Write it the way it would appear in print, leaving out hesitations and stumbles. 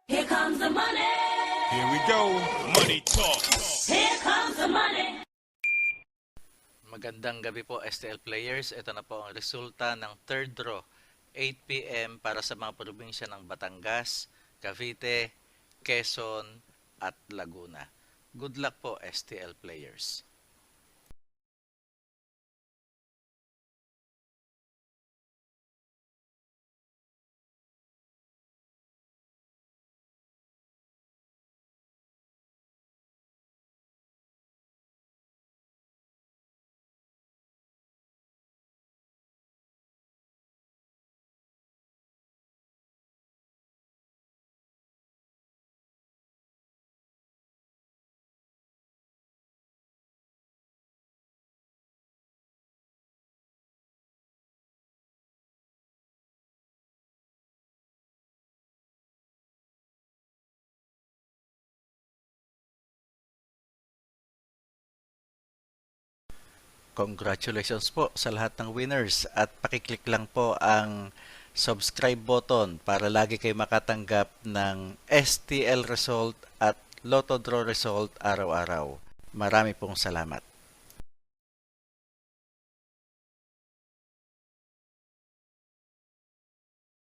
Here comes the money. Here we go. Money talk. Here comes the money. Magandang gabi po STL players. Ito na po ang resulta ng third draw. 8 p.m. para sa mga probinsya ng Batangas, Cavite, Quezon at Laguna. Good luck po STL players. Congratulations po sa lahat ng winners at pakiclick lang po ang subscribe button para lagi kayo makatanggap ng STL result at Lotto Draw result araw-araw. Marami pong salamat.